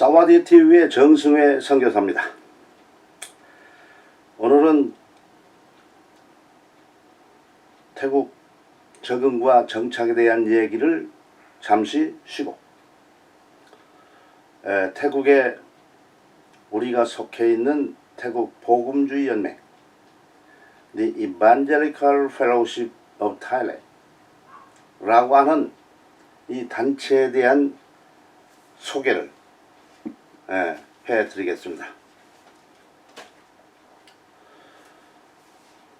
사와디 TV의 정승회 선교사입니다. 오늘은 태국 적응과 정착에 대한 얘기를 잠시 쉬고 태국에 우리가 속해 있는 태국 복음주의 연맹 The Evangelical Fellowship of Thailand 라고 하는 이 단체에 대한 소개를 해드리겠습니다.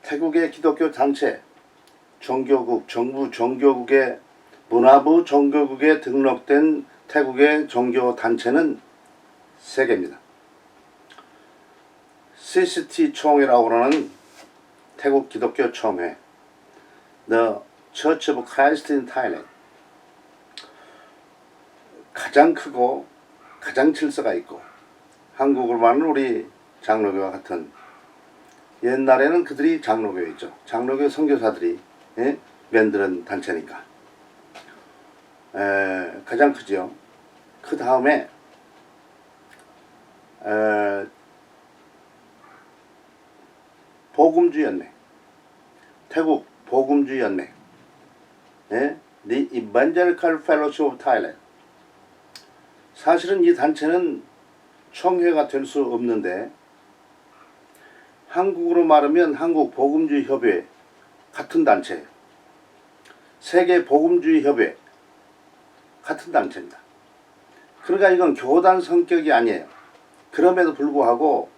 태국의 기독교 단체 종교국, 정부 종교국의 문화부 종교국에 등록된 태국의 종교 단체는 3개입니다. CCT 총회라고 하는 태국 기독교 총회, The Church of Christ in Thailand, 가장 크고 가장 질서가 있고 한국으로 말하는 우리 장로교와 같은, 옛날에는 그들이 장로교였죠. 장로교 선교사들이 만드는 단체니까 가장 크죠. 그 다음에 복음주의 연맹, 태국 복음주의 연맹, The Evangelical Fellowship of Thailand. 사실은 이 단체는 총회가 될 수 없는데 한국으로 말하면 한국 복음주의 협회 같은 단체예요. 세계 복음주의 협회 같은 단체입니다. 그러니까 이건 교단 성격이 아니에요. 그럼에도 불구하고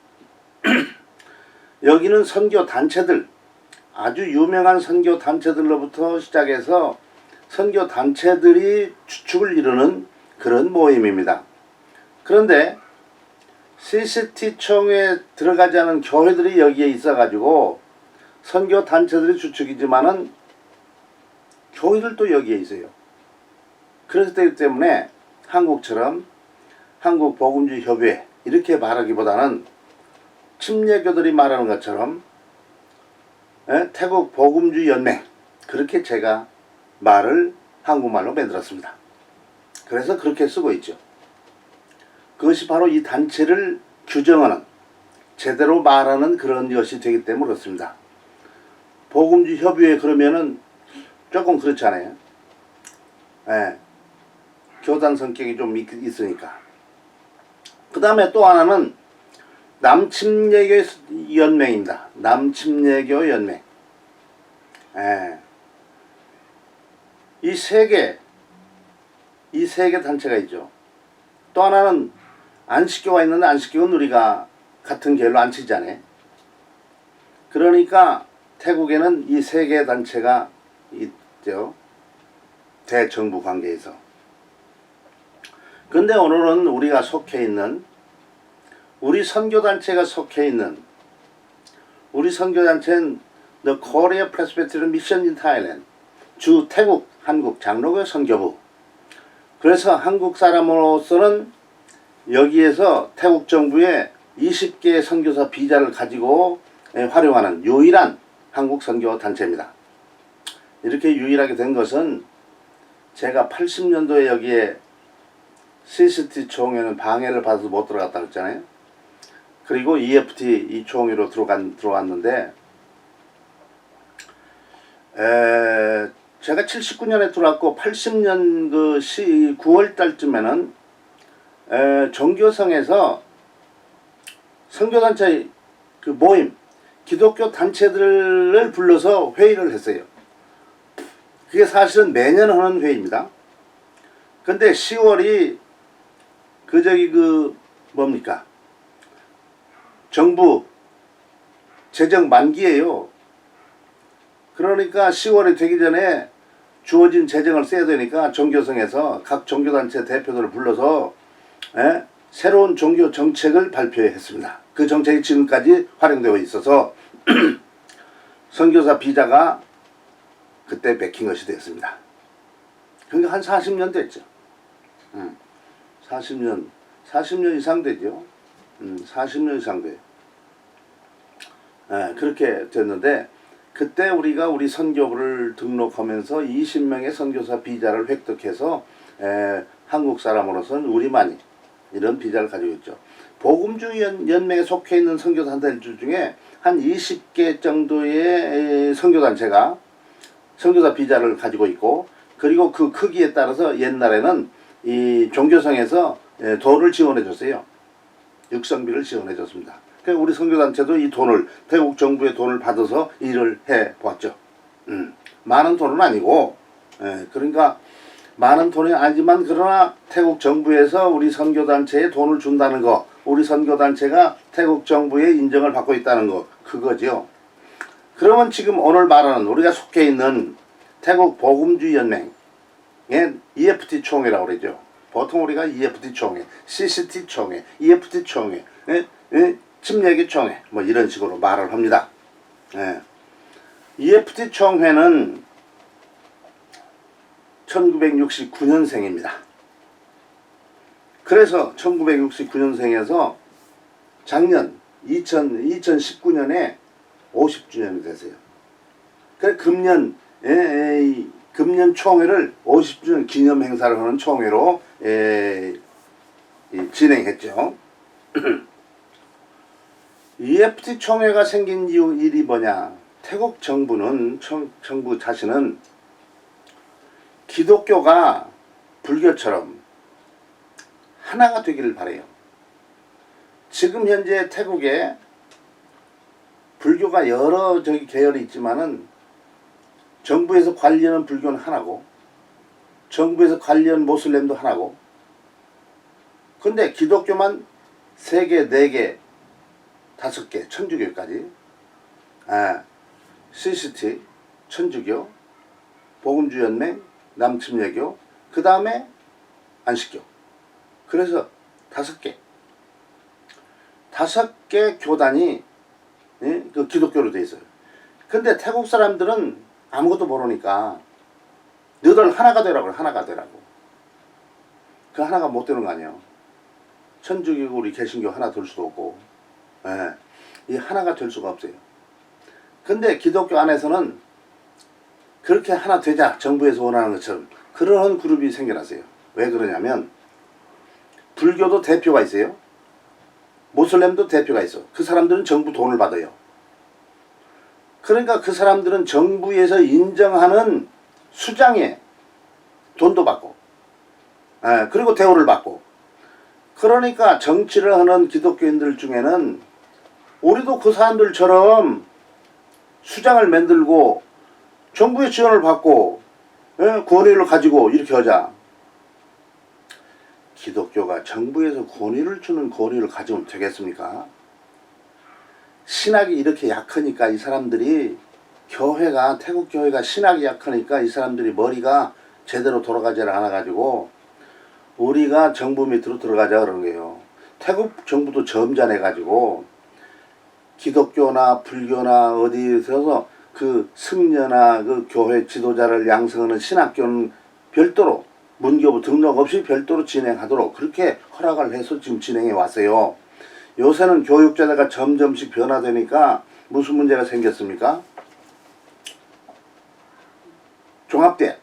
여기는 선교 단체들, 아주 유명한 선교 단체들로부터 시작해서 선교 단체들이 주축을 이루는 그런 모임입니다. 그런데 CCT 총회에 들어가지 않은 교회들이 여기에 있어가지고 선교 단체들이 주축이지만은 교회들도 여기에 있어요. 그렇기 때문에 한국처럼 한국 복음주의 협회 이렇게 말하기보다는 침례교들이 말하는 것처럼 태국 복음주의 연맹, 그렇게 제가 말을 한국말로 만들었습니다. 그래서 그렇게 쓰고 있죠. 그것이 바로 이 단체를 규정하는, 제대로 말하는 그런 것이 되기 때문에 그렇습니다. 복음주의 협의회 그러면은 조금 그렇잖아요. 교단 성격이 좀 있으니까. 그 다음에 또 하나는 남침례교 연맹입니다. 남침례교 연맹. 이 세 개 단체가 있죠. 또 하나는 안식교가 있는데 안식교는 우리가 같은 계열로 안 치잖아요. 그러니까 태국에는 이 3개 단체가 있죠. 대정부 관계에서. 근데 오늘은 우리가 속해 있는, 우리 선교단체가 속해 있는, 우리 선교단체는 The Korea Presbyterian Mission in Thailand, 주 태국 한국 장로교 선교부. 그래서 한국 사람으로서는 여기에서 태국 정부의 20개의 선교사 비자를 가지고 활용하는 유일한 한국 선교 단체입니다. 이렇게 유일하게 된 것은 제가 80년도에 여기에 CCT 총회는 방해를 받아서 못 들어갔다 그랬잖아요. 그리고 EFT 이 총회로 들어왔는데 제가 79년에 들어왔고 80년 그 9월 달쯤에는 종교성에서 선교단체 그 모임, 기독교 단체들을 불러서 회의를 했어요. 그게 사실은 매년 하는 회의입니다. 근데 10월이 뭡니까? 정부 재정 만기예요. 그러니까 10월이 되기 전에 주어진 재정을 써야 되니까 종교성에서 각 종교단체 대표들을 불러서 새로운 종교 정책을 발표했습니다. 그 정책이 지금까지 활용되어 있어서 선교사 비자가 그때 베낀 것이 됐습니다. 그러니까 한 40년 됐죠. 40년 이상 되죠. 40년 이상 돼요. 그렇게 됐는데 그때 우리가 우리 선교부를 등록하면서 20명의 선교사 비자를 획득해서 한국 사람으로서는 이런 비자를 가지고 있죠. 복음주의 연맹에 속해 있는 선교단체들 중에 한 20개 정도의 선교단체가 선교사 비자를 가지고 있고, 그리고 그 크기에 따라서 옛날에는 이 종교성에서 돈을 지원해 줬어요. 육성비를 지원해 줬습니다. 그러니까 우리 선교단체도 이 돈을, 태국 정부의 돈을 받아서 일을 해 보았죠. 많은 돈은 아니고, 그러니까 많은 돈이 아니지만, 그러나 태국 정부에서 우리 선교단체에 돈을 준다는 거, 우리 선교단체가 태국 정부의 인정을 받고 있다는 거, 그거죠. 그러면 지금 오늘 말하는 우리가 속해 있는 태국 복음주의 연맹의 EFT 총회라고 그러죠. 보통 우리가 EFT 총회, CCT 총회, EFT 총회, 침례교 총회, 뭐 이런 식으로 말을 합니다. EFT 총회는 1969년생입니다. 그래서 1969년생에서 작년 2019년에 50주년이 되세요. 그래서 금년 총회를 50주년 기념 행사를 하는 총회로 진행했죠. EFT 총회가 생긴 이유 일이 뭐냐? 태국 정부는, 정부 자신은 기독교가 불교처럼 하나가 되기를 바래요. 지금 현재 태국에 불교가 여러 계열이 있지만은 정부에서 관리하는 불교는 하나고, 정부에서 관리하는 모슬렘도 하나고, 근데 기독교만 3개, 4개, 5개, 천주교까지, CCT, 천주교, 복음주연맹, 남침례교, 그 다음에 안식교. 그래서 5개. 5개 교단이 그 기독교로 돼 있어요. 근데 태국 사람들은 아무것도 모르니까 너들 하나가 되라고 그래. 하나가 되라고. 그 하나가 못 되는 거 아니에요. 천주교, 우리 개신교 하나 될 수도 없고, 이 하나가 될 수가 없어요. 근데 기독교 안에서는 그렇게 하나 되자, 정부에서 원하는 것처럼 그런 그룹이 생겨났어요. 왜 그러냐면 불교도 대표가 있어요. 모슬렘도 대표가 있어. 그 사람들은 정부 돈을 받아요. 그러니까 그 사람들은 정부에서 인정하는 수장에 돈도 받고, 그리고 대우를 받고. 그러니까 정치를 하는 기독교인들 중에는 우리도 그 사람들처럼 수장을 만들고 정부의 지원을 받고 권위를 가지고 이렇게 하자. 기독교가 정부에서 권위를 주는 권위를 가지면 되겠습니까? 신학이 이렇게 약하니까 이 사람들이, 교회가, 태국 교회가 신학이 약하니까 이 사람들이 머리가 제대로 돌아가지 않아가지고 우리가 정부 밑으로 들어가자 그런 거예요. 태국 정부도 점잖해가지고 기독교나 불교나 어디에서 그 승려나 그 교회 지도자를 양성하는 신학교는 별도로, 문교부 등록 없이 별도로 진행하도록 그렇게 허락을 해서 지금 진행해 왔어요. 요새는 교육제도가 점점씩 변화되니까 무슨 문제가 생겼습니까? 종합대,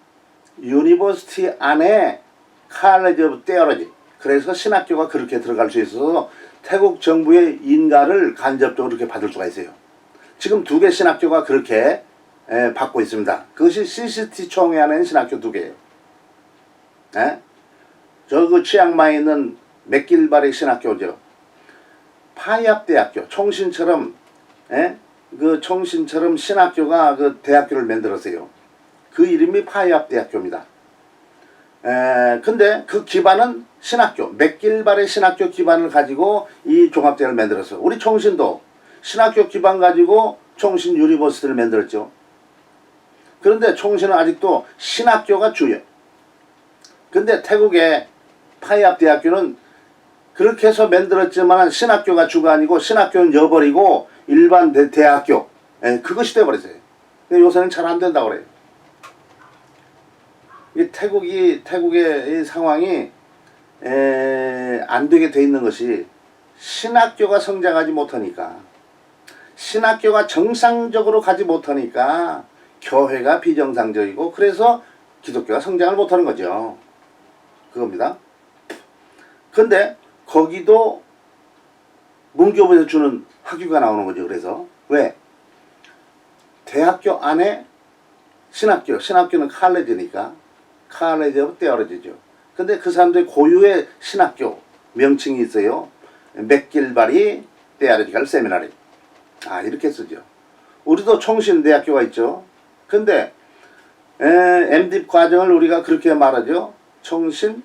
유니버시티 안에 칼레지 오브 테올로지, 그래서 신학교가 그렇게 들어갈 수 있어서 태국 정부의 인가를 간접적으로 그렇게 받을 수가 있어요. 지금 2개 신학교가 그렇게 받고 있습니다. 그것이 CCT 총회 안에 있는 신학교 2개예요. 저 그 치앙마이에 있는 맥길바리 신학교죠. 파이압대학교, 총신처럼, 그 총신처럼 신학교가 그 대학교를 만들었어요. 그 이름이 파이압대학교입니다. 근데 그 기반은 신학교, 맥길바리 신학교 기반을 가지고 이 종합대를 만들었어요. 우리 총신도 신학교 기반 가지고 총신 유니버시티를 만들었죠. 그런데 총신은 아직도 신학교가 주요. 근데 태국의 파이압 대학교는 그렇게 해서 만들었지만 신학교가 주가 아니고 신학교는 여버리고 일반 대학교, 그것이 돼버렸어요. 요새는 잘 안 된다고 그래요. 이 태국의 이 상황이 안 되게 돼 있는 것이 신학교가 성장하지 못하니까, 신학교가 정상적으로 가지 못하니까 교회가 비정상적이고, 그래서 기독교가 성장을 못하는 거죠. 그겁니다. 근데 거기도 문교부에서 주는 학위가 나오는 거죠. 그래서 왜? 대학교 안에 신학교는 칼레지니까 칼레지 오브 테올로지죠. 근데 그 사람들이 고유의 신학교 명칭이 있어요. 맥길바리 테올로지컬 세미나리. 이렇게 쓰죠. 우리도 총신대학교가 있죠. 근데 MDiv 과정을 우리가 그렇게 말하죠. 총신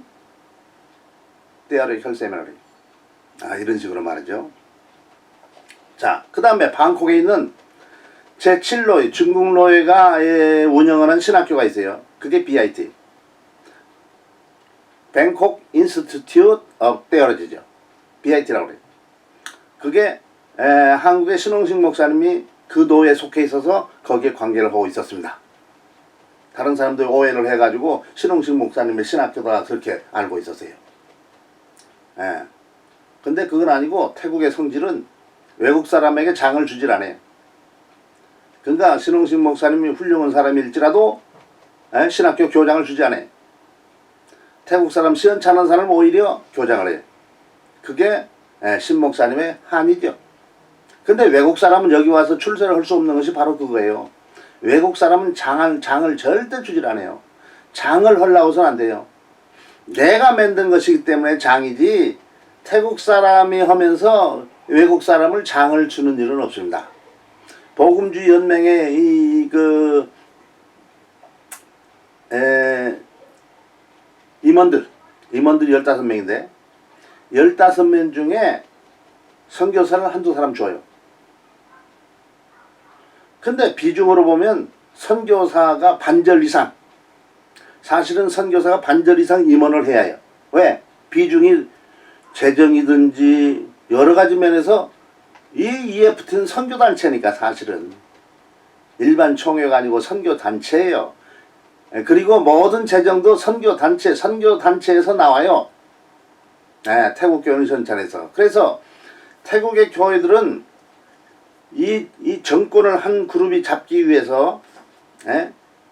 테올로지컬 세미나리. 이런 식으로 말하죠. 자, 그 다음에 방콕에 있는 제7로이 중국로회가 운영하는 신학교가 있어요. 그게 BIT Bangkok Institute of Theology죠. BIT라고 그래요. 그게 한국의 신홍식 목사님이 그 노회에 속해 있어서 거기에 관계를 하고 있었습니다. 다른 사람들 오해를 해가지고 신홍식 목사님의 신학교다 그렇게 알고 있었어요. 근데 그건 아니고 태국의 성질은 외국 사람에게 장을 주질 않아요. 그러니까 신홍식 목사님이 훌륭한 사람일지라도 신학교 교장을 주지 않아요. 태국 사람 시원찮은 사람은 오히려 교장을 해요. 그게 신 목사님의 한이죠. 근데 외국 사람은 여기 와서 출세를 할 수 없는 것이 바로 그거예요. 외국 사람은 장을 절대 주질 않아요. 장을 하려고 해서는 안 돼요. 내가 만든 것이기 때문에 장이지 태국 사람이 하면서 외국 사람을 장을 주는 일은 없습니다. 복음주의 연맹의 임원들 15명인데 15명 중에 선교사를 한두 사람 줘요. 근데 비중으로 보면 선교사가 반절 이상, 사실은 선교사가 반절 이상 임원을 해야 해요. 왜? 비중이 재정이든지 여러 가지 면에서 이 EFT는 선교단체니까 사실은 일반 총회가 아니고 선교단체예요. 그리고 모든 재정도 선교단체에서 나와요. 태국 교회는 전찬에서. 그래서 태국의 교회들은 이 정권을 한 그룹이 잡기 위해서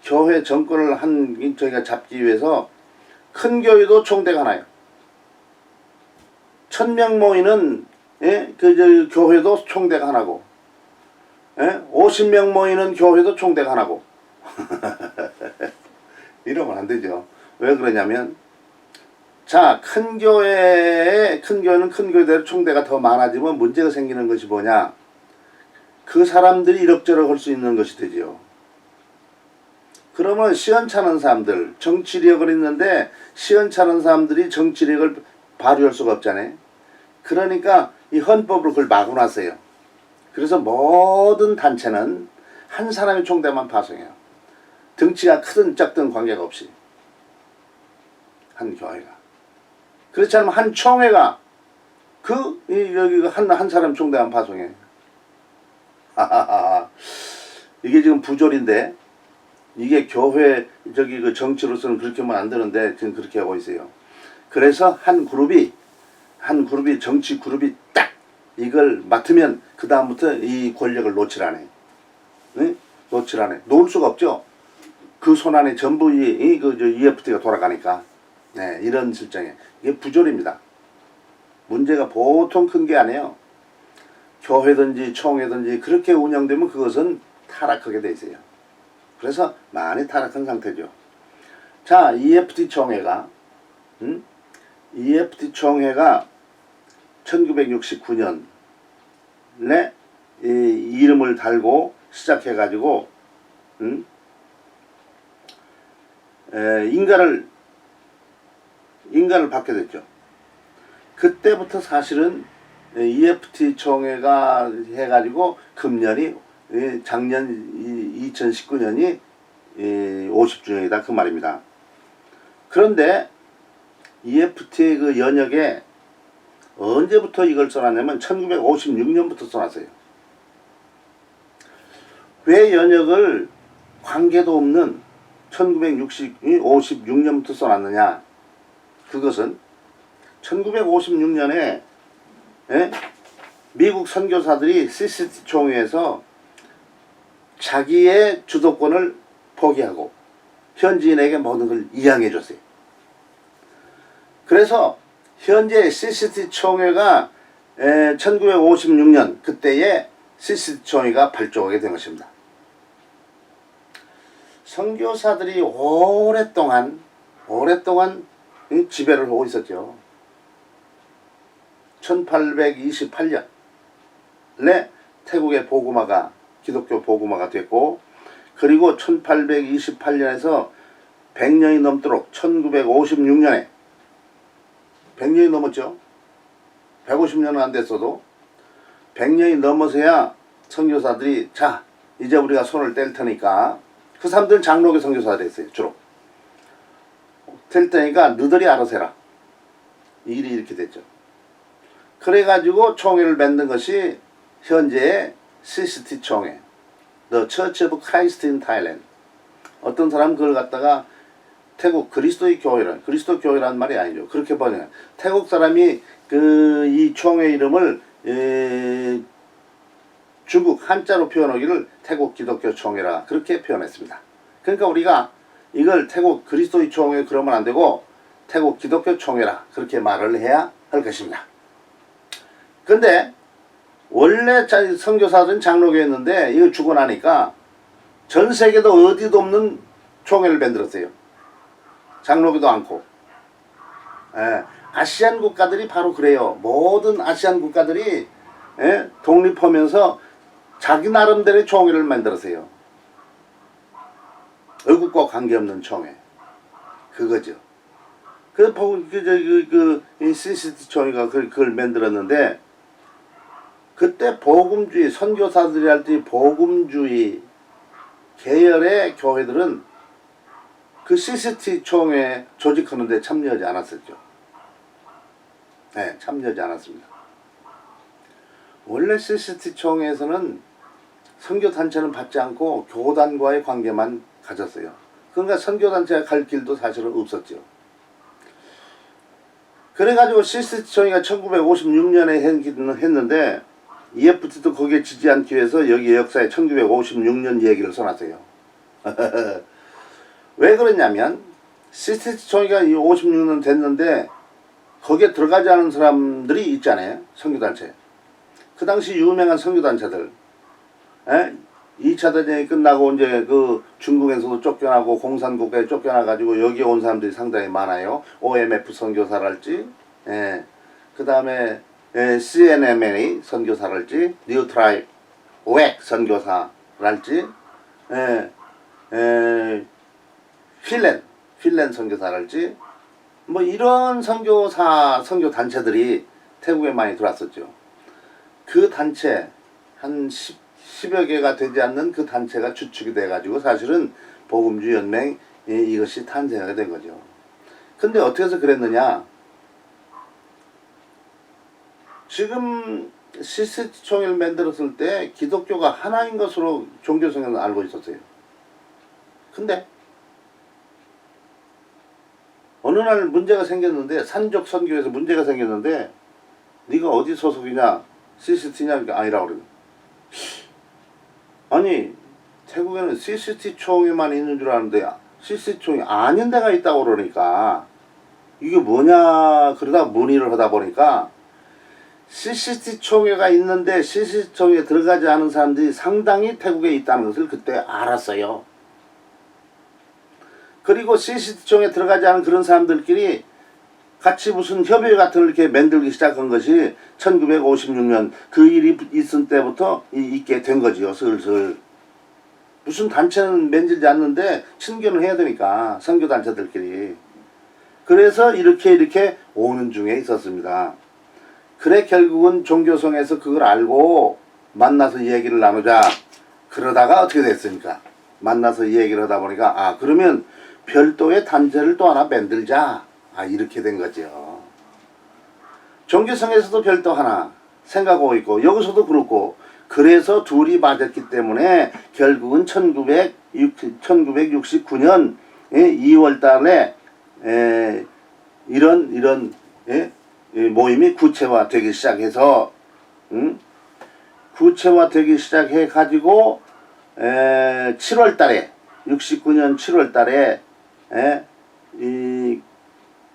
교회 정권을 저희가 잡기 위해서 큰 교회도 총대가 하나요. 1000명 모이는 교회도 총대가 하나고 50명 모이는 교회도 총대가 하나고 이러면 안 되죠. 왜 그러냐면 큰 교회는 큰 교회대로 총대가 더 많아지면 문제가 생기는 것이 뭐냐, 그 사람들이 이럭저럭 할 수 있는 것이 되죠. 그러면 시원찮은 사람들, 정치력을 있는데 시원찮은 사람들이 정치력을 발휘할 수가 없잖아요. 그러니까 이 헌법으로 그걸 막아놨어요. 그래서 모든 단체는 한 사람의 총대만 파송해요. 덩치가 크든 작든 관계가 없이. 한 교회가. 그렇지 않으면 한 총회가 한 사람 총대만 파송해요. 이게 지금 부조리인데, 이게 교회 정치로서는 그렇게 하면 안 되는데 지금 그렇게 하고 있어요. 그래서 한 그룹이 정치 그룹이 딱 이걸 맡으면 그 다음부터 이 권력을 놓칠 않아요. 놓칠 않아요. 놓을 수가 없죠. 그 손 안에 전부 EFT가 돌아가니까. 이런 실정에 이게 부조리입니다. 문제가 보통 큰 게 아니에요. 교회든지 총회든지 그렇게 운영되면 그것은 타락하게 돼 있어요. 그래서 많이 타락한 상태죠. 자, EFT 총회가 1969년에 이름을 달고 시작해가지고 인가를 받게 됐죠. 그때부터 사실은 EFT 총회가 해가지고 금년이 작년 2019년이 50주년이다 그 말입니다. 그런데 EFT의 그 연역에 언제부터 이걸 써놨냐면 1956년부터 써놨어요. 왜 연역을 관계도 없는 1956년부터 써놨느냐? 그것은 1956년에 미국 선교사들이 CCT 총회에서 자기의 주도권을 포기하고 현지인에게 모든 걸 이양해 줬어요. 그래서 현재 CCT 총회가 1956년 그때에 CCT 총회가 발족하게 된 것입니다. 선교사들이 오랫동안 지배를 하고 있었죠. 1828년에 태국의 보그마가 기독교 보그마가 됐고, 그리고 1828년에서 100년이 넘도록 1956년에 100년이 넘었죠. 150년은 안 됐어도 100년이 넘어서야 선교사들이 자 이제 우리가 손을 뗄 테니까, 그 사람들은 장로교 선교사들이 했어요. 주로 뗄 테니까 너희들이 알아서 해라. 이 일이 이렇게 됐죠. 그래가지고 총회를 만든 것이 현재의 CCT 총회, The Church of Christ in Thailand. 어떤 사람은 그걸 갖다가 태국 그리스도의 교회란, 그리스도 교회란 말이 아니죠. 그렇게 번역해. 태국 사람이 이 총회 이름을 중국 한자로 표현하기를 태국 기독교 총회라 그렇게 표현했습니다. 그러니까 우리가 이걸 태국 그리스도의 총회 그러면 안 되고 태국 기독교 총회라 그렇게 말을 해야 할 것입니다. 근데 원래 선교사들은 장로교였는데 이거 죽고 나니까 전 세계도 어디도 없는 총회를 만들었어요. 장로교도 않고. 아시안 국가들이 바로 그래요. 모든 아시안 국가들이 독립하면서 자기 나름대로의 총회를 만들었어요. 외국과 관계없는 총회. 그거죠. CCT 총회가 그걸 만들었는데, 그때 복음주의, 선교사들이 할 때 복음주의 계열의 교회들은 그 CCT 총회 조직하는데 참여하지 않았었죠. 네, 참여하지 않았습니다. 원래 CCT 총회에서는 선교단체는 받지 않고 교단과의 관계만 가졌어요. 그러니까 선교단체가 갈 길도 사실은 없었죠. 그래가지고 CCT 총회가 1956년에 했는데 EFT도 거기에 지지 않기 위해서 여기 역사에 1956년 얘기를 써놨어요. 왜 그러냐면 CCT 총회가 56년 됐는데 거기에 들어가지 않은 사람들이 있잖아요. 선교단체. 그 당시 유명한 선교단체들. 2차 대전이 끝나고 이제 그 중국에서도 쫓겨나고 공산국가에 쫓겨나가지고 여기 온 사람들이 상당히 많아요. OMF 선교사랄지, 그 다음에 CNMA 선교사랄지, 뉴트라이 오엑 선교사랄지, 필렌 선교사랄지, 뭐 이런 선교 단체들이 태국에 많이 들어왔었죠. 그 단체 한 10여 개가 되지 않는 그 단체가 주축이 돼가지고 사실은 복음주 연맹 이것이 탄생하게 된 거죠. 근데 어떻게 해서 그랬느냐? 지금 CCT 총회를 만들었을 때 기독교가 하나인 것으로 종교성에는 알고 있었어요. 근데 어느 날 문제가 생겼는데, 산적 선교에서 문제가 생겼는데, 네가 어디 소속이냐? CCT냐? 그러니까 아니라고 그러는. 아니 태국에는 CCT 총회만 있는 줄 아는데 CCT 총회 아닌 데가 있다고 그러니까 이게 뭐냐 그러다 문의를 하다 보니까 CCT 총회가 있는데 CCT 총회에 들어가지 않은 사람들이 상당히 태국에 있다는 것을 그때 알았어요. 그리고 CCT 총회에 들어가지 않은 그런 사람들끼리 같이 무슨 협의 같은 걸 이렇게 만들기 시작한 것이 1956년 그 일이 있은 때부터 있게 된 거지요. 슬슬. 무슨 단체는 만들지 않는데 친교는 해야 되니까 선교단체들끼리. 그래서 이렇게 오는 중에 있었습니다. 그래 결국은 종교성에서 그걸 알고 만나서 얘기를 나누자. 그러다가 어떻게 됐습니까? 만나서 얘기를 하다 보니까 그러면 별도의 단체를 또 하나 만들자. 이렇게 된 거죠. 종교성에서도 별도 하나 생각하고 있고 여기서도 그렇고, 그래서 둘이 맞았기 때문에 결국은 1969년 2월 달에 이런 모임이 구체화되기 시작해서 구체화되기 시작해 가지고 7월 달에 69년 7월 달에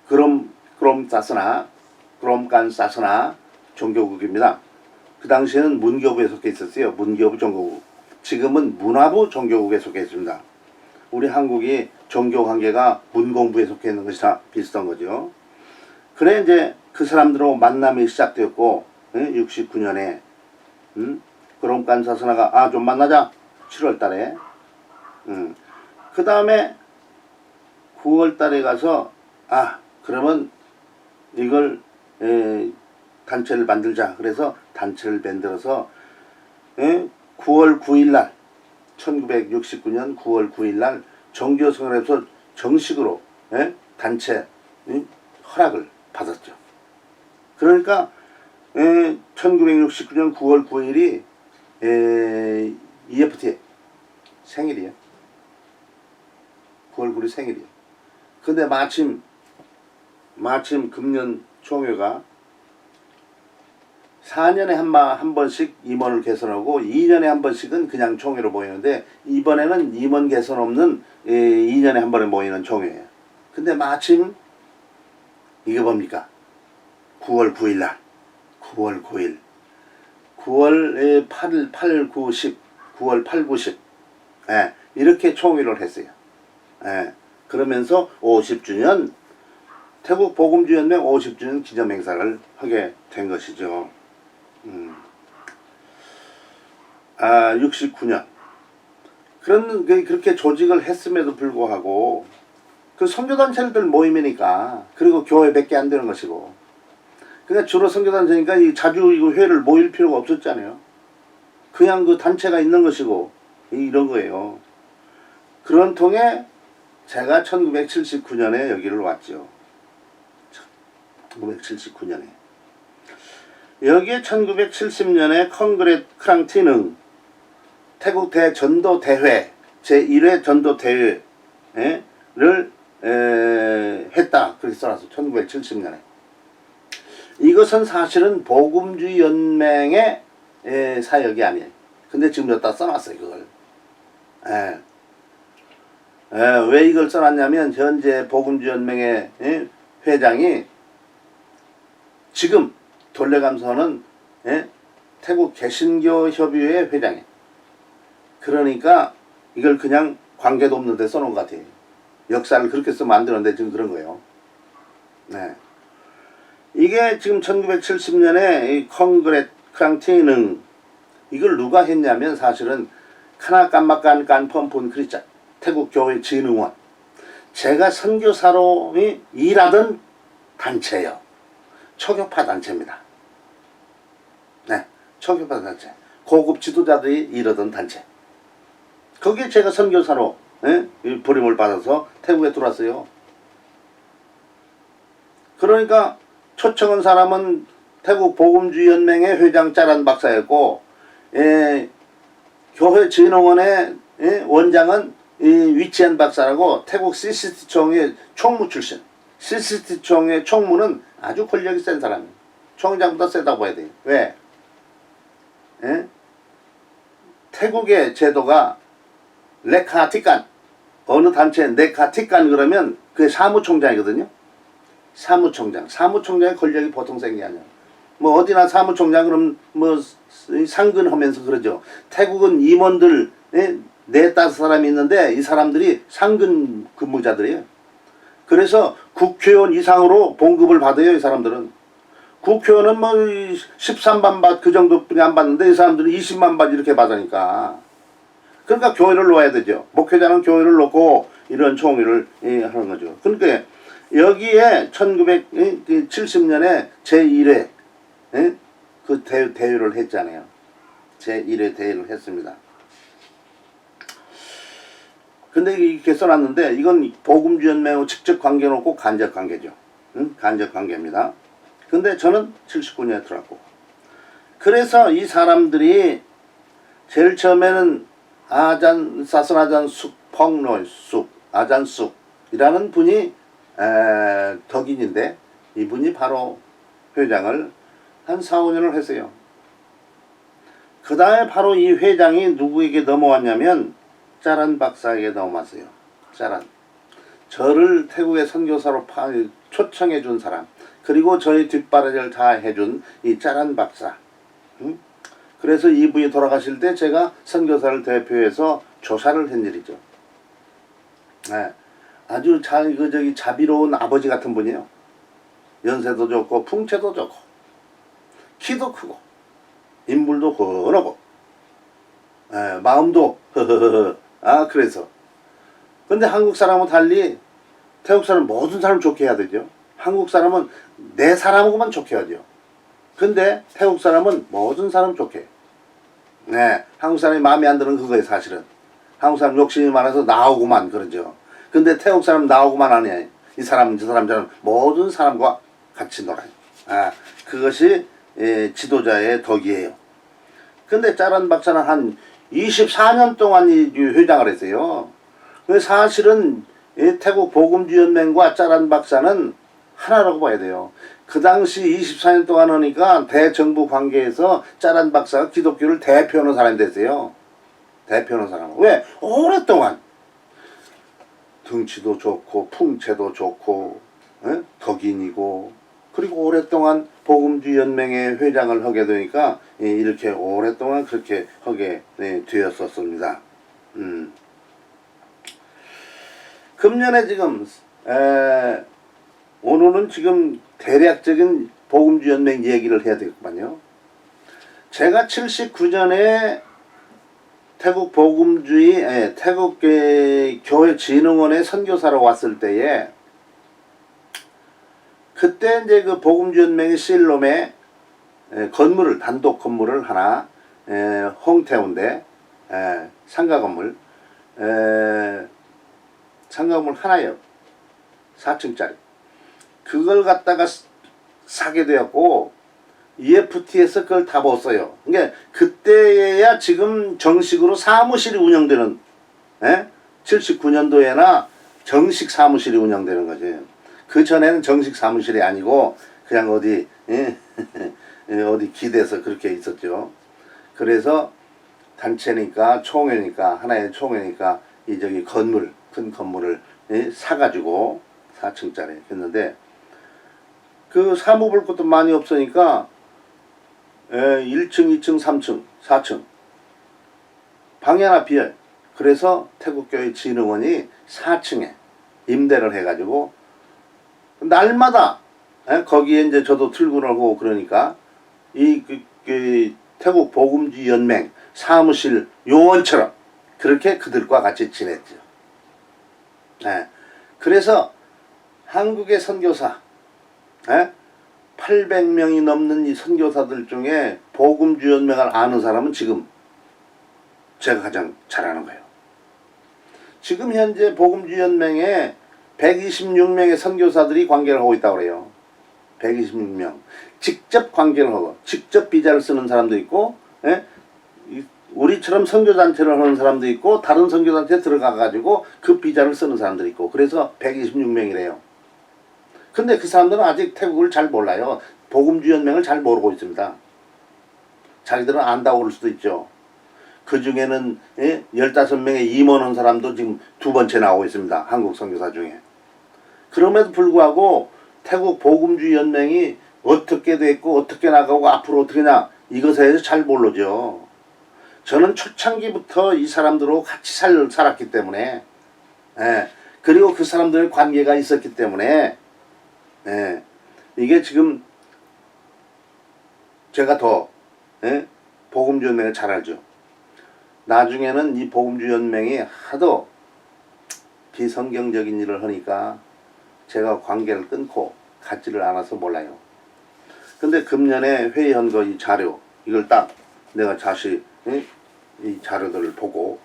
그럼 사스나 그롬간 사스나 종교국입니다. 그 당시에는 문교부에 속해 있었어요. 문교부 종교국. 지금은 문화부 종교국에 속해 있습니다. 우리 한국이 종교 관계가 문공부에 속해 있는 것이랑 비슷한 거죠. 그래 이제 그 사람들하고 만남이 시작되었고 69년에 그롬간 사스나가 좀 만나자 7월 달에 그 다음에 9월 달에 가서 그러면 이걸 단체를 만들자. 그래서 단체를 만들어서 9월 9일 날 1969년 9월 9일 날 정교성을해서 정식으로 단체 허락을 받았죠. 그러니까 1969년 9월 9일이 EFT의 생일이에요. 9월 9일 생일이에요. 근데 마침 금년 총회가 4년에 한 번씩 임원을 개선하고 2년에 한 번씩은 그냥 총회로 모이는데 이번에는 임원 개선 없는 2년에 한 번에 모이는 총회예요. 근데 마침 이게 뭡니까? 9월 9일 날 9월 9일 9월 8, 9, 10 9월 8, 9, 10 이렇게 총회를 했어요. 그러면서 50주년 태국 복음주연맹 50주년 기념행사를 하게 된 것이죠. 69년. 그렇게 조직을 했음에도 불구하고 그 선교단체들 모임이니까 그리고 교회밖에 안 되는 것이고 그러니까 주로 선교단체니까 자주 이거 회를 모일 필요가 없었잖아요. 그냥 그 단체가 있는 것이고 이런 거예요. 그런 통에 제가 1979년에 여기를 왔죠. 1979년에 여기에 1970년에 콩그레 크랑티능 태국 대전도 대회 제1회 전도 대회를 했다. 그렇게 써놨어. 1970년에. 이것은 사실은 복음주의 연맹의 사역이 아니에요. 근데 지금 여기다 써놨어요. 그걸. 왜 이걸 써놨냐면 현재 복음주의 연맹의 회장이 지금 돌레감서는 태국 개신교 협의회 회장이에요. 그러니까 이걸 그냥 관계도 없는데 써놓은 것 같아요. 역사를 그렇게 써 만드는데 지금 그런 거예요. 이게 지금 1970년에 이 콩그레 크랑티능 이걸 누가 했냐면 사실은 카나깜마깐 깐펌폰 크리자 태국 교회 진흥원 제가 선교사로 일하던 단체예요. 초교파 단체입니다. 초교파 단체. 고급 지도자들이 일하던 단체. 거기에 제가 선교사로 부름을 받아서 태국에 들어왔어요. 그러니까 초청한 사람은 태국 복음주의 연맹의 회장 짜란 박사였고 교회 진흥원의 원장은 위치한 박사라고 태국 CCT총의 총무 출신. CCT총의 총무는 아주 권력이 센 사람이에요. 총장보다 세다고 봐야 돼요. 왜? 태국의 제도가 레카티칸 어느 단체 레카티칸 그러면 그게 사무총장이거든요. 사무총장의 권력이 보통 센 게 아니야. 뭐 어디나 사무총장 그럼 뭐 상근하면서 그러죠. 태국은 임원들 4-5 사람이 있는데 이 사람들이 상근 근무자들이에요. 그래서 국회의원 이상으로 봉급을 받아요. 이 사람들은. 국회의원은 뭐 13만 바 그 정도뿐이 안 받는데 이 사람들은 20만 바 이렇게 받으니까. 그러니까 교회를 놓아야 되죠. 목회자는 교회를 놓고 이런 총회를 하는 거죠. 그러니까 여기에 1970년에 제1회 그 대회를 했잖아요. 제1회 대회를 했습니다. 근데 이렇게 써놨는데 이건 복음주의 연맹하고 직접 관계는 없고 간접 관계죠. 간접 관계입니다. 근데 저는 79년에 들어왔고 그래서 이 사람들이 제일 처음에는 사스나잔 쑥펑노이 쑥 아잔쑥이라는 분이 덕인인데 이분이 바로 회장을 한 4-5년을 했어요. 그 다음에 바로 이 회장이 누구에게 넘어왔냐면 짜란 박사에게 넘어왔어요. 짜란. 저를 태국의 선교사로 초청해 준 사람, 그리고 저희 뒷바라지를 다 해준 이 짜란 박사. 그래서 이분이 돌아가실 때 제가 선교사를 대표해서 조사를 한 일이죠. 네. 아주 자비로운 아버지 같은 분이에요. 연세도 좋고 풍채도 좋고 키도 크고 인물도 훤하고 마음도 허허허. 그래서 근데 한국 사람은 달리 태국 사람은 모든 사람 좋게 해야 되죠. 한국 사람은 내 사람하고만 좋게 하죠. 근데 태국 사람은 모든 사람 좋게. 네, 한국 사람이 마음에 안 드는 그거예요, 사실은. 한국 사람 욕심이 많아서 나오고만 그러죠. 근데 태국 사람 나오고만 하냐. 이 사람, 저 사람처럼 모든 사람과 같이 놀아요. 그것이 지도자의 덕이에요. 근데 짜란 박사는 한 24년 동안 이 회장을 했어요. 사실은 태국 복음주연맹과 짜란 박사는 하나라고 봐야 돼요. 그 당시 24년 동안 하니까 대정부 관계에서 짜란 박사가 기독교를 대표하는 사람이 됐어요. 대표하는 사람. 왜? 오랫동안 등치도 좋고 풍채도 좋고 덕인이고 그리고 오랫동안 복음주연맹의 회장을 하게 되니까 이렇게 오랫동안 그렇게 하게 되었었습니다. 금년에 지금 오늘은 지금 대략적인 복음주연맹 얘기를 해야 되겠구만요. 제가 79년에 태국 복음주의 태국 교회 진흥원의 선교사로 왔을 때에 그때 이제 그 복음주연맹의 실롬에 건물을 단독 건물을 하나 홍태운데 상가 건물 하나요. 4층짜리. 그걸 갖다가 사게 되었고 EFT에서 그걸 다 벗어요. 그러니까 그때야 지금 정식으로 사무실이 운영되는 79년도에나 정식 사무실이 운영되는 거죠. 그 전에는 정식 사무실이 아니고 그냥 어디 어디 기대서 그렇게 있었죠. 그래서 단체니까 총회니까 하나의 총회니까 이 저기 건물 큰 건물을 사가지고 4층짜리 했는데 그 사무 볼 것도 많이 없으니까 1층, 2층, 3층, 4층 방이 하나 비어요. 그래서 태국교회 진흥원이 4층에 임대를 해가지고 날마다 거기에 이제 저도 출근을 하고 그러니까 그 태국 복음주 연맹 사무실 요원처럼 그렇게 그들과 같이 지냈죠. 그래서 한국의 선교사 800명이 넘는 이 선교사들 중에 복음주 연맹을 아는 사람은 지금 제가 가장 잘 아는 거예요. 지금 현재 복음주 연맹에 126명의 선교사들이 관계를 하고 있다고 그래요. 126명. 직접 관계를 하고 직접 비자를 쓰는 사람도 있고 우리처럼 선교단체를 하는 사람도 있고 다른 선교단체에 들어가 가지고 그 비자를 쓰는 사람도 있고 그래서 126명이래요. 근데 그 사람들은 아직 태국을 잘 몰라요. 복음주연맹을 잘 모르고 있습니다. 자기들은 안다고 그럴 수도 있죠. 그 중에는 15명의 임원한 사람도 지금 두 번째 나오고 있습니다. 한국 선교사 중에. 그럼에도 불구하고 태국 복음주연맹이 어떻게 됐고 어떻게 나가고 앞으로 어떻게냐 이것에 대해서 잘 모르죠. 저는 초창기부터 이 사람들하고 같이 살았기 때문에 그리고 그 사람들의 관계가 있었기 때문에 이게 지금 제가 더 복음주연맹을 잘 알죠. 나중에는 이 복음주연맹이 하도 비성경적인 일을 하니까 제가 관계를 끊고 갖지를 않아서 몰라요. 근데 금년에 회의한 거 이 자료 이걸 딱 내가 다시 이 자료들을 보고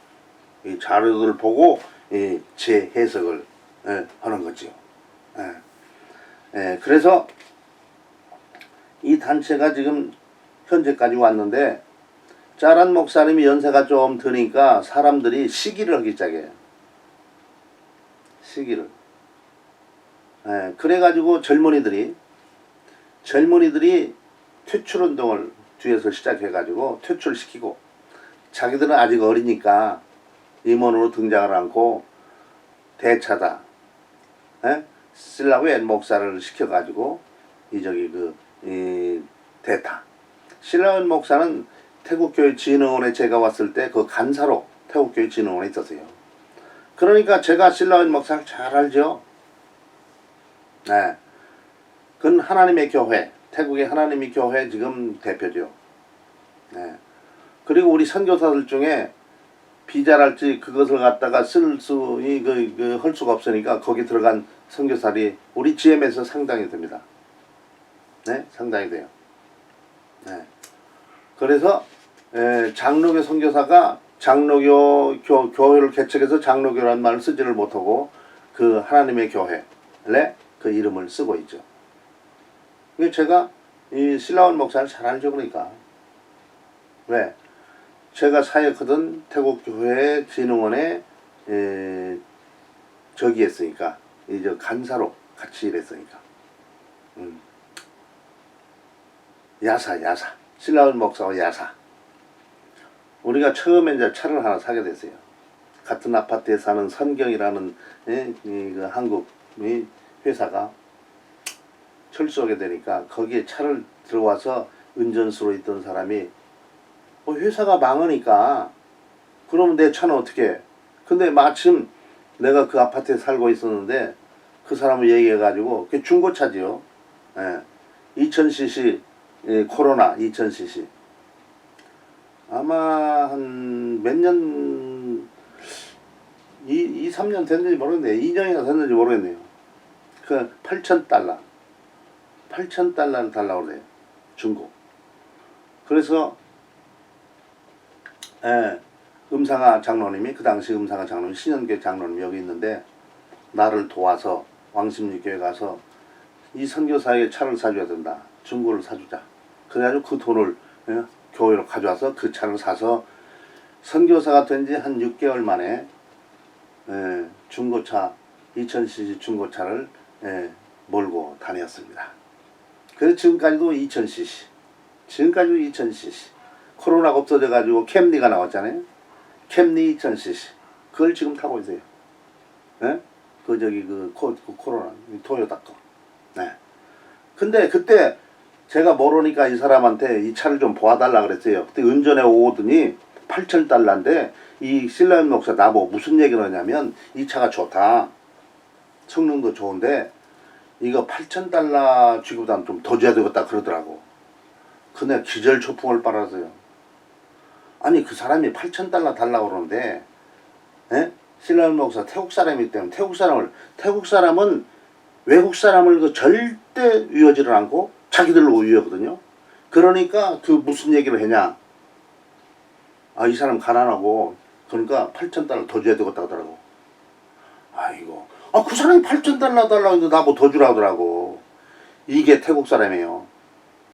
제 해석을 하는 거죠. 그래서 이 단체가 지금 현재까지 왔는데 짜란 목사님이 연세가 좀 드니까 사람들이 시기를 하기 시작해요. 시기를. 그래가지고 젊은이들이 퇴출운동을 뒤에서 시작해가지고 퇴출시키고 자기들은 아직 어리니까 임원으로 등장을 않고 대차다. 실라웬 목사를 시켜가지고 됐다. 실라웬 목사는 태국교회 진흥원에 제가 왔을 때 그 간사로 태국교회 진흥원에 있었어요. 그러니까 제가 실라웬 목사를 잘 알죠. 네. 그건 하나님의 교회, 태국의 하나님의 교회 지금 대표죠. 네. 그리고 우리 선교사들 중에 비자랄지 그것을 갖다가 할 수가 없으니까 거기 들어간 선교사들이 우리 GM에서 상당히 됩니다. 네, 상당히 돼요. 네. 그래서 장로교 선교사가 장로교 교회를 개척해서 장로교라는 말을 쓰지를 못하고 그 하나님의 교회에 그 이름을 쓰고 있죠. 제가 이 실라원 목사를 잘 알죠. 그러니까 왜? 제가 사역하던 태국교회 진흥원에 저기 했으니까 이제 간사로 같이 일했으니까 야사 실라원 목사와 야사. 우리가 처음에 이제 차를 하나 사게 됐어요. 같은 아파트에 사는 선경이라는 그 한국 회사가 철수하게 되니까 거기에 차를 들어와서 운전수로 있던 사람이 회사가 망하니까 그러면 내 차는 어떻게 해? 근데 마침 내가 그 아파트에 살고 있었는데 그 사람을 얘기해가지고 그게 중고차지요. 2000cc 코로나 2000cc 아마 한 몇 년 3년 됐는지 모르겠네요. 2년이나 됐는지 모르겠네요. 그 8,000달러 8,000달러를 달라고 그래요. 중고. 그래서 음상아 장로님이 그 당시 음상아 장로님 신현교 장로님 여기 있는데 나를 도와서 왕십리교회 가서 이 선교사에게 차를 사줘야 된다. 중고를 사주자. 그래가지고 그 돈을 교회로 가져와서 그 차를 사서 선교사가 된 지 한 6개월 만에 중고차 2000cc 중고차를 몰고 다녔습니다. 그래서 지금까지도 2000cc 지금까지도 2000cc 코로나가 없어져가지고 캠리가 나왔잖아요. 캠리 2000cc 그걸 지금 타고 있어요. 그 코로나 토요타 거. 네. 근데 그때 제가 모르니까 이 사람한테 이 차를 좀 보아달라 그랬어요. 그때 운전해 오더니 8,000달러인데 이 실라연 목사 나보고 무슨 얘기를 하냐면 이 차가 좋다. 성능도 좋은데 이거 8,000달러 주기보다는 좀 더 줘야 되겠다 그러더라고. 근데 기절초풍을 빨았어요. 아니 그 사람이 8,000달러 달라고 그러는데 실라연 목사 태국 사람이기 때문에 태국 사람은 외국 사람을 그 절대 위하지를 않고 자기들로 위하거든요. 그러니까 그 무슨 얘기를 했냐. 이 사람 가난하고 그러니까 8,000달러 더 줘야 되겠다 하더라고. 아이고 그 사람이 8,000달러 달라고 했는데 나뭐 더 주라 하더라고. 이게 태국 사람이에요.